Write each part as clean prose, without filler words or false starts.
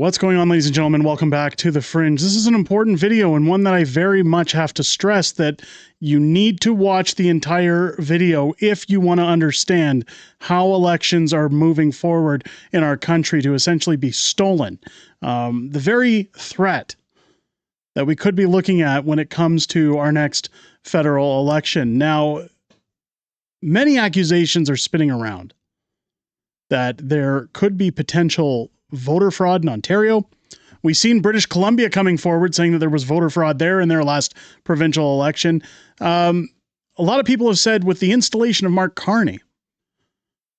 What's going on, ladies and gentlemen? Welcome back to The Fringe. This is an important video and one that I very much have to stress that you need to watch the entire video if you want to understand how elections are moving forward in our country to essentially be stolen. The very threat that we could be looking at when it comes to our next federal election. Now, many accusations are spinning around that there could be potential voter fraud in Ontario. We've seen British Columbia coming forward saying that there was voter fraud there in their last provincial election. A lot of people have said with the installation of Mark Carney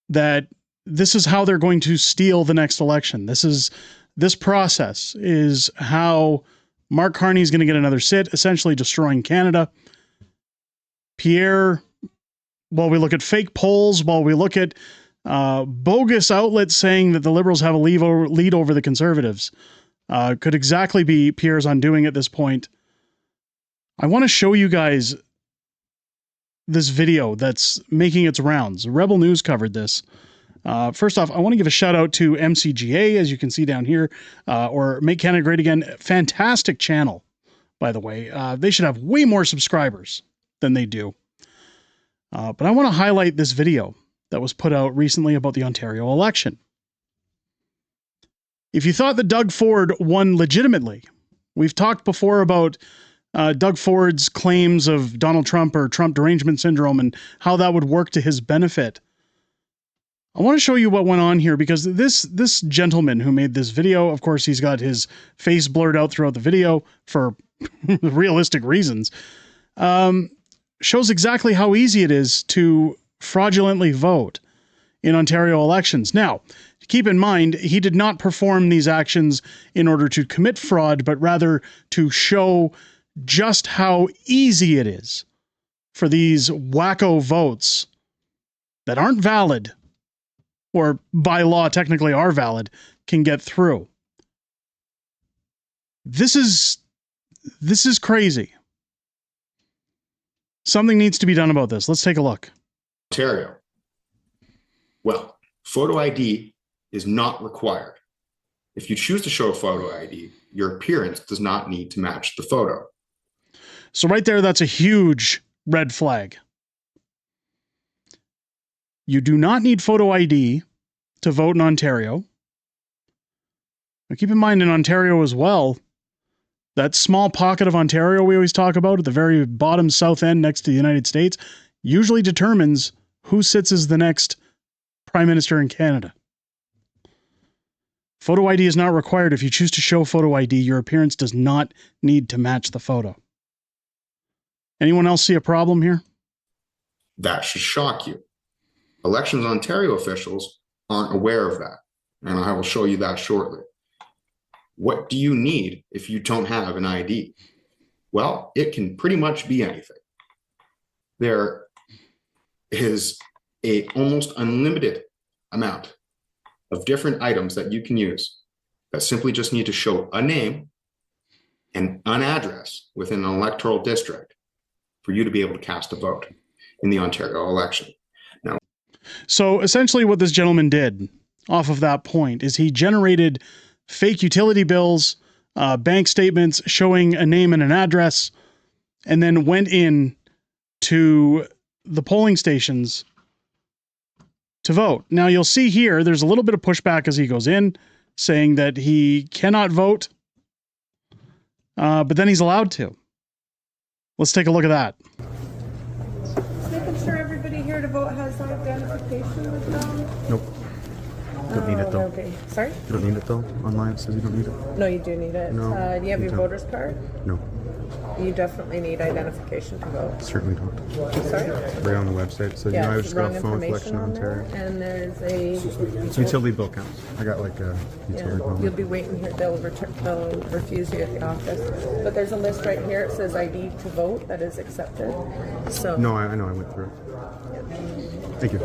that this is how they're going to steal the next election. This process is how Mark Carney is going to get another sit, essentially destroying Canada. Pierre, while we look at fake polls, while we look at bogus outlets saying that the Liberals have a lead over the Conservatives, could exactly be Pierre's undoing at this point. I want to show you guys this video that's making its rounds. Rebel News covered this. First off, I want to give a shout out to MCGA, as you can see down here, or Make Canada Great Again. Fantastic channel, by the way. They should have way more subscribers than they do. But I want to highlight this video that was put out recently about the Ontario election. If you thought that Doug Ford won legitimately, we've talked before about Doug Ford's claims of Donald Trump or Trump derangement syndrome and how that would work to his benefit. I want to show you what went on here because this gentleman who made this video, of course, he's got his face blurred out throughout the video for realistic reasons, shows exactly how easy it is to fraudulently vote in Ontario elections. Now, keep in mind, he did not perform these actions in order to commit fraud, but rather to show just how easy it is for these wacko votes that aren't valid, or by law technically are valid, can get through. This is crazy. Something needs to be done about this. Let's take a look. Ontario. Well, photo ID is not required. If you choose to show a photo ID, your appearance does not need to match the photo. So right there, that's a huge red flag. You do not need photo ID to vote in Ontario. Now keep in mind in Ontario as well, that small pocket of Ontario we always talk about at the very bottom south end next to the United States usually determines who sits as the next Prime Minister in Canada. Photo ID is not required. If you choose to show photo ID, your appearance does not need to match the photo. Anyone else see a problem here? That should shock you. Elections Ontario officials aren't aware of that, and I will show you that shortly. What do you need if you don't have an ID? Well, it can pretty much be anything. There is a almost unlimited amount of different items that you can use that simply just need to show a name and an address within an electoral district for you to be able to cast a vote in the Ontario election. Now, so essentially what this gentleman did off of that point is he generated fake utility bills, bank statements showing a name and an address, and then went in to the polling stations to vote. Now you'll see here, there's a little bit of pushback as he goes in, saying that he cannot vote, but then he's allowed to. Let's take a look at that. Just making sure everybody here to vote has identification with them. Nope. You don't need it though. Okay. Sorry? You don't need it though? Online it says you don't need it. No, you do need it. No, do you have you your don't. voter's card? No, You definitely need identification to vote. certainly don't. Sorry? Right on the website. So Yeah, I it's just wrong got a phone collection information in on there. Ontario. And there's a... Utility bill counts. I got like a utility bill. You'll be waiting here. They'll refuse you at the office. But there's a list right here. It says ID to vote that is accepted. So No, I know. I went through it. Thank you.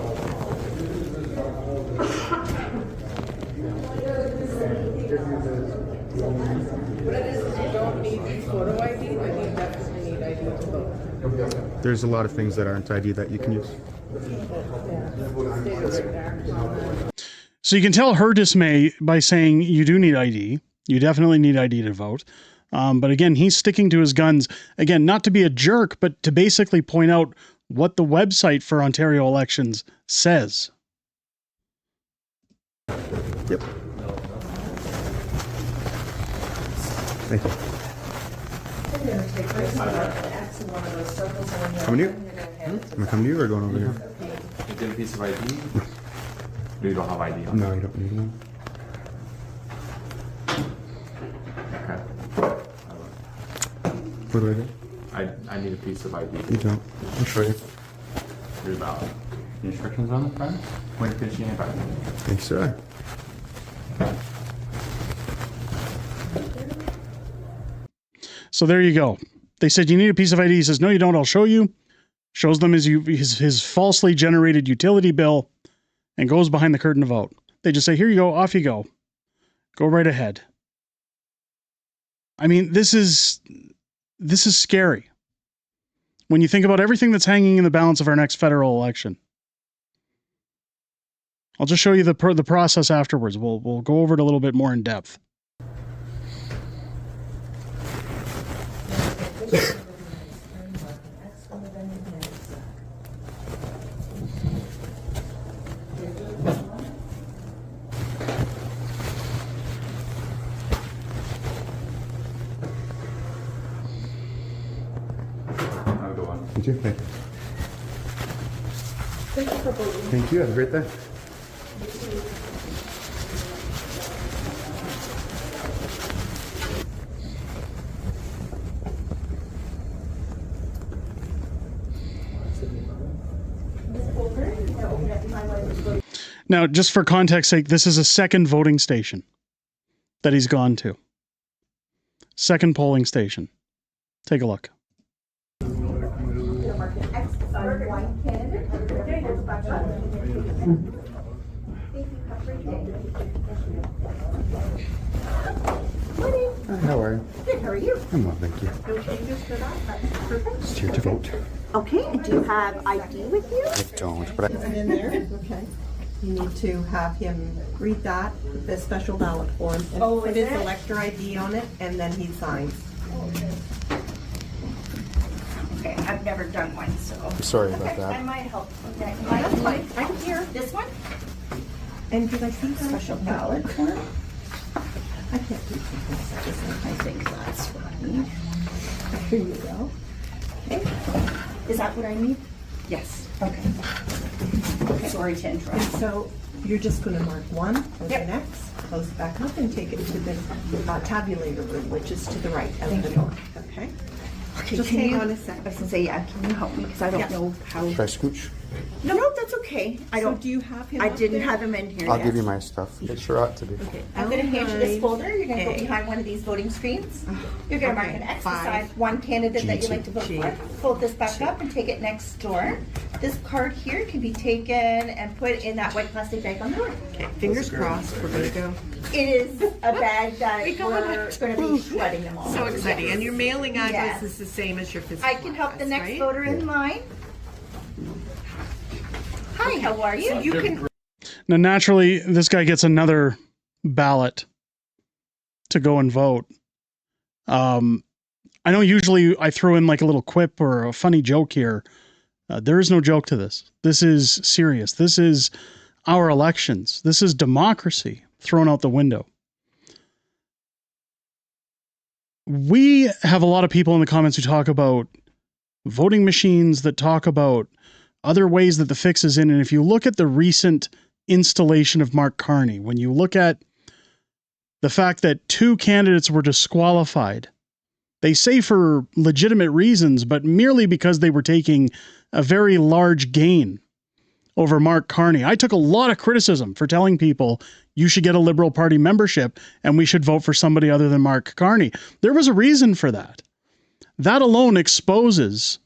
What it is you don't need photo ID, but you definitely need ID to vote. There's a lot of things that aren't ID that you can use. Yeah. So you can tell her dismay by saying you do need ID. You definitely need ID to vote. But again, he's sticking to his guns. Again, not to be a jerk, but to basically point out what the website for Ontario elections says. Yep. Thank you. Coming to you? Am I coming to you or going over here? You get a piece of ID? You don't have ID on? No, you don't need one. Okay. What do I do? I need a piece of ID. You don't. I'll show you. Read about the instructions on the front. When finishing it back. Thanks, sir. So there you go. They said, you need a piece of ID. He says, no, you don't. I'll show you. Shows them his falsely generated utility bill and goes behind the curtain to vote. They just say, here you go. Off you go. Go right ahead. I mean, this is scary when you think about everything that's hanging in the balance of our next federal election. I'll just show you the process afterwards. We'll go over it a little bit more in depth. I'll go on. You too. Thank you. Thank you for voting. Thank you. Have a great day. Now, just for context sake, this is a second voting station that he's gone to. Second polling station. Take a look. How are you? Good, how are you? I'm well, thank you. No changes to that? That's perfect. Just here to vote. Okay, and do you have ID with you? I don't, but I... In there, okay. You need to have him read that, the special ballot form, and Oh, put is his it? elector ID on it, and then he signs. Okay, I've never done one, so. Sorry about Okay, I that. might help. Okay, that's fine. I can hear this one. And did I see that? Special ballot form. I can't do this. I think that's what I need. Here you go. Okay. Is that what I need? Yes. Okay. Sorry to And interrupt. so you're just gonna mark one as Yep. an X, close it back up and take it to the tabulator room, which is to the right of Thank the you. door, okay? Okay, Just can hang you- on a I second. was gonna say, yeah, can you help me? Because I don't Yeah. know how. Should I scooch? No, that's okay. I So don't, do you have him I up didn't there? have him in here I'll yet. give you my stuff. It sure ought to be. Okay. I'm gonna hand you this folder, you're gonna go Okay. behind one of these voting screens. You're gonna mark Okay, an X 5. beside one candidate that you'd like to vote G. for. Fold this back up and take it next door. This card here can be taken and put in that white plastic bag on the door. Okay, fingers crossed, we're gonna go. It is a bag that We got we're it. gonna be shredding them all. So exciting, and your mailing address Yes. is the same as your physical I can help the address, next right? voter in line. Hi, how are you? You can Now, naturally, this guy gets another ballot to go and vote. I know usually I throw in like a little quip or a funny joke here. There is no joke to this. This is serious. This is our elections. This is democracy thrown out the window. We have a lot of people in the comments who talk about voting machines, that talk about other ways that the fix is in. And if you look at the recent installation of Mark Carney, when you look at the fact that 2 candidates were disqualified, they say for legitimate reasons, but merely because they were taking a very large gain over Mark Carney. I took a lot of criticism for telling people you should get a Liberal Party membership and we should vote for somebody other than Mark Carney. There was a reason for that. That alone exposes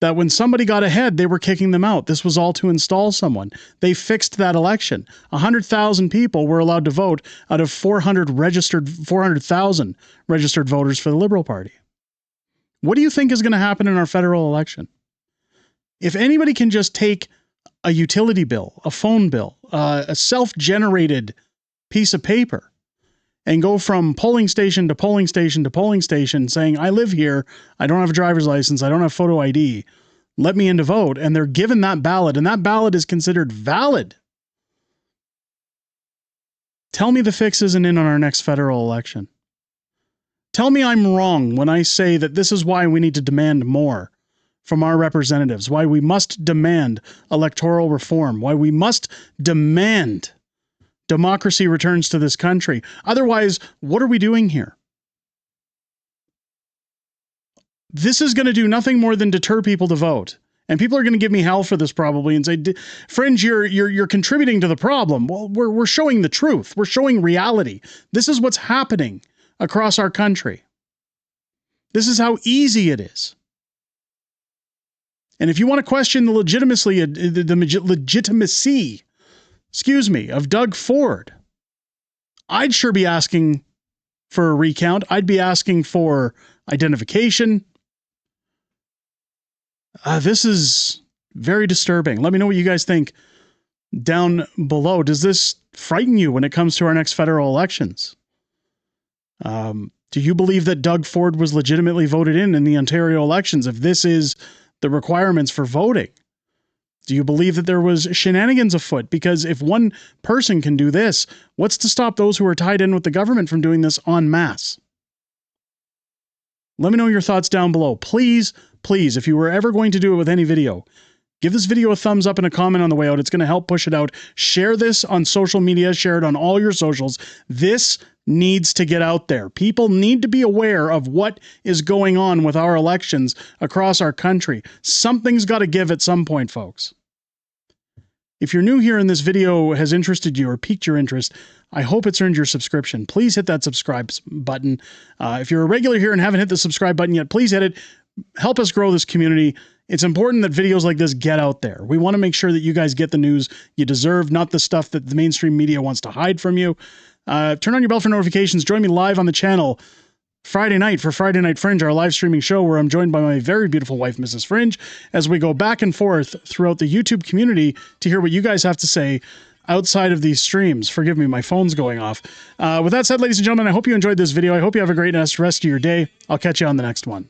that when somebody got ahead, they were kicking them out. This was all to install someone. They fixed that election. 100,000 people were allowed to vote out of 400,000 registered voters for the Liberal Party. What do you think is going to happen in our federal election? If anybody can just take a utility bill, a phone bill, a self-generated piece of paper, and go from polling station to polling station to polling station saying, I live here, I don't have a driver's license, I don't have photo ID, let me in to vote, and they're given that ballot, and that ballot is considered valid. Tell me the fix isn't in on our next federal election. Tell me I'm wrong when I say that this is why we need to demand more from our representatives, why we must demand electoral reform, why we must demand democracy returns to this country. Otherwise, what are we doing here? This is going to do nothing more than deter people to vote. And people are going to give me hell for this probably and say, Fringe, you're contributing to the problem. Well, we're showing the truth. We're showing reality. This is what's happening across our country. This is how easy it is. And if you want to question the legitimacy, of Doug Ford, I'd sure be asking for a recount. I'd be asking for identification. This is very disturbing. Let me know what you guys think down below. Does this frighten you when it comes to our next federal elections? Do you believe that Doug Ford was legitimately voted in the Ontario elections if this is the requirements for voting? Do you believe that there was shenanigans afoot? Because if one person can do this, what's to stop those who are tied in with the government from doing this en masse? Let me know your thoughts down below. Please, please, if you were ever going to do it with any video, give this video a thumbs up and a comment on the way out. It's going to help push it out. Share this on social media. Share it on all your socials. This needs to get out there. People need to be aware of what is going on with our elections across our country. Something's got to give at some point, folks. If you're new here and this video has interested you or piqued your interest, I hope it's earned your subscription. Please hit that subscribe button. If you're a regular here and haven't hit the subscribe button yet, please hit it. Help us grow this community. It's important that videos like this get out there. We want to make sure that you guys get the news you deserve, not the stuff that the mainstream media wants to hide from you. Turn on your bell for notifications. Join me live on the channel Friday night for Friday Night Fringe, our live streaming show where I'm joined by my very beautiful wife, Mrs. Fringe, as we go back and forth throughout the YouTube community to hear what you guys have to say outside of these streams. Forgive me, my phone's going off. With that said, ladies and gentlemen, I hope you enjoyed this video. I hope you have a great rest of your day. I'll catch you on the next one.